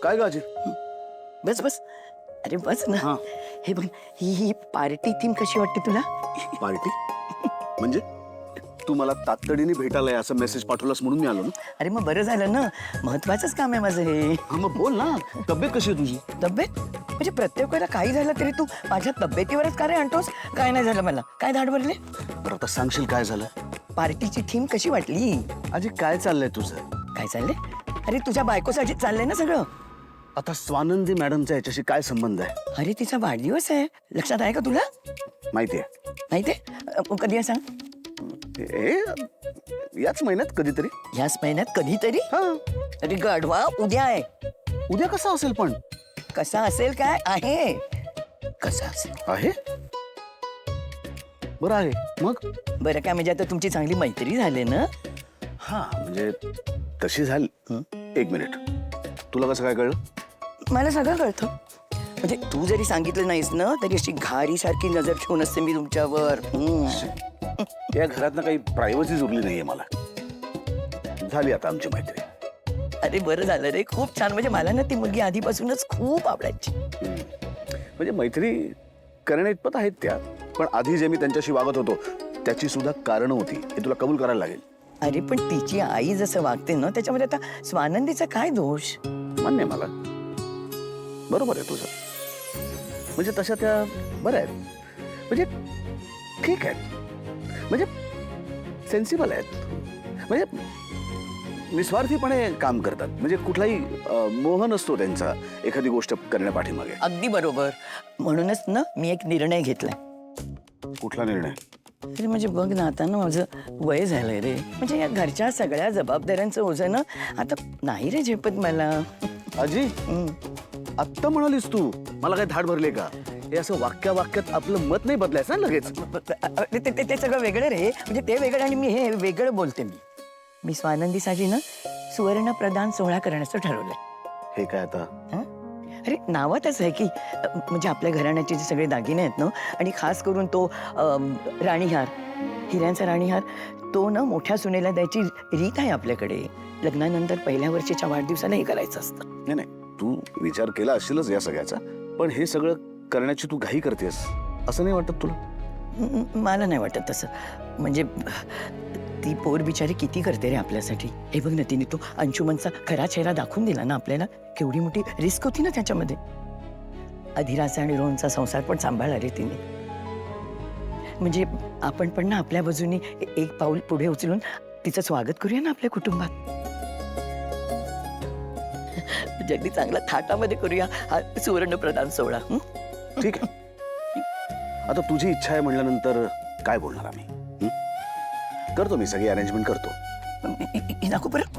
काय गाजी? बस बस. अरे बस ना. हा. हे बघ, ही पार्टी थीम कशी वाटते तुला? पार्टी म्हणजे तू मला तातडीने भेटायला आहे असं मेसेज पाठवलास म्हणून मी आलो ना. अरे मग बरं झालं ना, महत्वाचंच काम आहे माझं हे. हा मग बोल ना, तब्येत कशी आहे तुझी? तब्येत म्हणजे प्रत्येक वेळेला काही झालं तरी तू माझ्या तब्येतीवरच का रे आणतोस? काय नाही झालं मला, काय धाड भरले? बरं आता सांगशील काय झालं? पार्टीची थीम कशी वाटली? आजी काय चाललंय तुझं? काय चाललंय? अरे तुझ्या बायकोसाठी चाललंय ना सगळं. आता स्वानंदी मॅडमचा याच्याशी काय संबंध आहे? अरे तिचा वाढदिवस आहे, लक्षात आहे का तुला? माहितीये. माहितीये? कधी आहे सांग? हे याच महिन्यात कधीतरी. याच महिन्यात कधीतरी? हा. अरे गडवा, उद्या आहे. उद्या कसा असेल पण? कसा असेल काय आहे? कसा असेल आहे बरं आहे मग. बरं काय म्हणजे आता तुमची चांगली मैत्री झाली ना? हा म्हणजे तशी झाली. एक मिनिट, तुला कसं काय कळलं? मला सगळं कळतं. म्हणजे तू जरी सांगितलं नाहीस ना तरी अशी घारी सारखी नजर ठेवून असते मी तुमच्यावर. या घरात ना काही प्रायव्हसी उरली नाहीये मला. झाली आता आमची मैत्री. अरे बरं झालं रे, खूप छान. म्हणजे मला ना ती मुलगी आधीपासूनच खूप आवडायची. म्हणजे मैत्री करण्या इतपत आहेत त्या, पण आधी जे मी त्यांच्याशी वागत होतो त्याची सुद्धा कारणं होती, हे तुला कबूल करायला लागेल. अरे पण तिची आई जसं वागते ना त्याच्यामध्ये आता स्वानंदीचा काय दोष? मान्य आहे मला, बरोबर आहे तुझं. म्हणजे तशा त्या बऱ्या आहेत, म्हणजे ठीक आहेत, म्हणजे सेन्सिबल आहेत, म्हणजे निस्वार्थीपणे काम करतात. म्हणजे कुठलाही मोह नसतो त्यांचा एखादी गोष्ट करण्यापाठीमागे. अगदी बरोबर. म्हणूनच ना मी एक निर्णय घेतलाय. कुठला निर्णय? अरे म्हणजे बघ ना, आता ना माझं वय झालंय रे. म्हणजे या घरच्या सगळ्या जबाबदाऱ्यांचं ओझं ना आता नाही रे झेपत मला. आजी आत्ता म्हणालीस तू मला काय धाड भरले का? हे असं वाक्यात आपलं मत नाही बदलायचं ना लगेच. ते सगळं वेगळं रे. म्हणजे ते वेगळं आणि मी हे वेगळं बोलते. मी स्वानंदीसाठी ना सुवर्ण प्रदान सोहळा करण्याचं ठरवलंय. हे काय आता? अरे नावातच आहे की म्हणजे आपल्या घराण्याचे जे सगळे दागिने आहेत ना, आणि खास करून तो राणीहार, हिऱ्यांचा राणीहार, तो ना मोठ्या सुनेला द्यायची रीत आहे आपल्याकडे. लग्नानंतर पहिल्या वर्षीच्या वाढदिवसाला हे करायचं असतं. नाही तू विचार केला असशीलच या सगळ्याचा, पण हे सगळं करण्याची तू घाई करतेस असं नाही वाटत तुला? मला नाही वाटत तसं. म्हणजे ती पोर बिचारी किती करते रे आपल्यासाठी. हे बघ ना, तिने तो अंशुमनचा खरा चेहरा दाखवून दिला ना आपल्याला. केवढी मोठी रिस्क होती ना त्याच्यामध्ये. अधिराचा आणि रोहनचा संसार पण सांभाळला रे तिने. म्हणजे आपण पण ना आपल्या बाजूनी एक पाऊल पुढे उचलून तिचं स्वागत करूया ना आपल्या कुटुंबात. म्हणजे अगदी चांगला थाटामध्ये करूया हा सुवर्ण प्रदान सोहळा. ठीक आहे. आता तुझी इच्छा आहे म्हणल्यानंतर काय बोलणार आम्ही? करतो मी सगळी अरेंजमेंट करतो. नको परत.